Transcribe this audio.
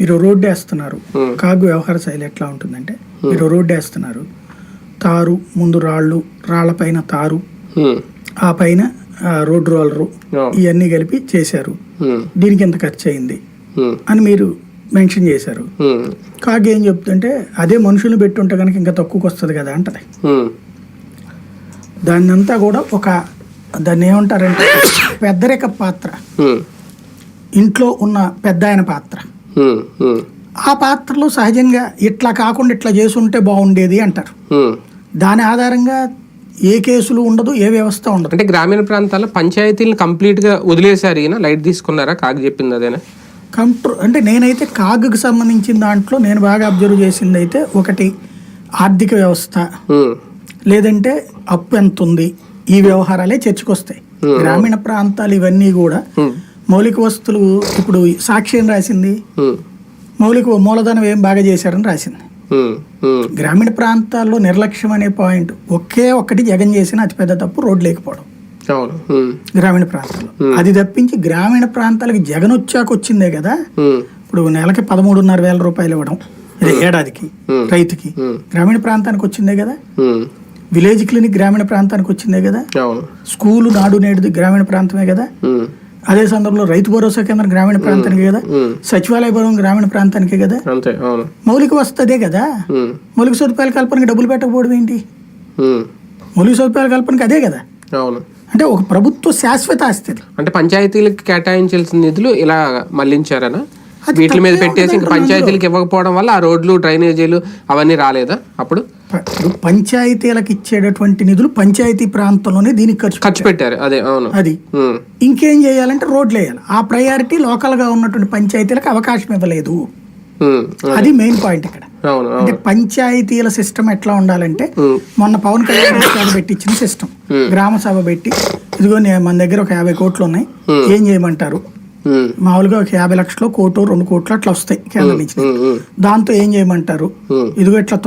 మీరు రోడ్డు వేస్తున్నారు, కాగు వ్యవహార శైలి ఎట్లా ఉంటుందంటే, మీరు రోడ్డు వేస్తున్నారు, తారు ముందు రాళ్ల పైన తారు, ఆ పైన రోడ్ రోలరు, ఇవన్నీ కలిపి చేశారు, దీనికి ఎంత ఖర్చు అయింది అని మీరు మెన్షన్ చేశారు. కాగు ఏం చెప్తుంటే అదే మనుషులు పెట్టుంటే కనుక ఇంకా తక్కువకి వస్తుంది కదా అంటది. దాన్ని అంతా కూడా దాన్ని ఏమంటారంటే పెద్దరిక పాత్ర, ఇంట్లో ఉన్న పెద్ద ఆయన పాత్ర. ఆ పాత్రలో సహజంగా ఇట్లా కాకుండా ఇట్లా చేసుంటే బాగుండేది అంటారు. దాని ఆధారంగా ఏ కేసులు ఉండదు, ఏ వ్యవస్థ ఉండదు. అంటే గ్రామీణ ప్రాంతాల్లో పంచాయతీలను కంప్లీట్ గా వదిలేశారు, ఈయన లైట్ తీసుకున్నారా? కాగు చెప్పింది అదేనా? అంటే నేనైతే కాగుకి సంబంధించిన దాంట్లో నేను బాగా అబ్జర్వ్ చేసింది అయితే, ఒకటి ఆర్థిక వ్యవస్థ, లేదంటే అప్పు ఎంత ఉంది, ఈ వ్యవహారాలే చర్చకొస్తాయి. గ్రామీణ ప్రాంతాలు ఇవన్నీ కూడా మౌలిక వస్తువులు, ఇప్పుడు సాక్షి ఏం రాసింది, మౌలిక మూలధనం ఏం బాగా చేశారని రాసింది. గ్రామీణ ప్రాంతాల్లో నిర్లక్ష్యం అనే పాయింట్ ఒక్కటి జగన్ చేసిన అతిపెద్ద తప్పు, రోడ్లు లేకపోవడం గ్రామీణ ప్రాంతాల్లో. అది తప్పించి గ్రామీణ ప్రాంతాలకి జగన్ వచ్చాక వచ్చిందే కదా. ఇప్పుడు నెలకి 13,500 రూపాయలు ఇవ్వడం ఏడాదికి రైతుకి గ్రామీణ ప్రాంతానికి వచ్చిందే కదా. విలేజ్ క్లినిక్ గ్రామీణ ప్రాంతానికి వచ్చిందే కదా. స్కూలు నాడు నేడు గ్రామీణ ప్రాంతమే కదా. అదే సందర్భంలో రైతు భరోసా కేంద్రం గ్రామీణ ప్రాంతానికి కదా, సచివాలయ భవనం గ్రామీణ ప్రాంతానికే కదా. మౌలిక వస్తదే కదా. మౌలిక సదుపాయాల కల్పనకి డబ్బులు పెట్టకపోవడం ఏంటి? మౌలిక సదుపాయాల కల్పనకి అదే కదా. అంటే ఒక ప్రభుత్వ శాశ్వత ఆస్తి. అంటే పంచాయతీలకు కేటాయించాల్సిన నిధులు ఇలా మళ్లించారనా? వీటి మీద పెట్టేసి ఇంకా పంచాయతీలకు ఇవ్వకపోవడం వల్ల ఆ రోడ్లు, డ్రైనేజీలు అవన్నీ రాలేదా? అప్పుడు పంచాయతీలకు ఇచ్చేటటువంటి నిధులు పంచాయతీ ప్రాంతంలోనే దీనికి ఖర్చు పెట్టారు. అదే అవును. అది ఇంకేం చేయాలంటే రోడ్లు వేయాలి. ఆ ప్రయారిటీ లోకల్ గా ఉన్నటువంటి పంచాయతీలకు అవకాశం ఇవ్వలేదు. అది మెయిన్ పాయింట్ ఇక్కడ. అంటే పంచాయతీల సిస్టమ్ ఎట్లా ఉండాలంటే, మొన్న పవన్ కళ్యాణ్ పెట్టించిన సిస్టమ్, గ్రామ సభ పెట్టి, ఇదిగో మన దగ్గర ఒక 50 కోట్లు ఉన్నాయి, ఏం చేయమంటారు, మామూలుగా ఒక 50 లక్షలు, 1 కోటి 2 కోట్లు అట్లా వస్తాయి కేంద్రం నుంచి, దాంతో ఏం చేయమంటారు, ఇదిగో ఇట్లా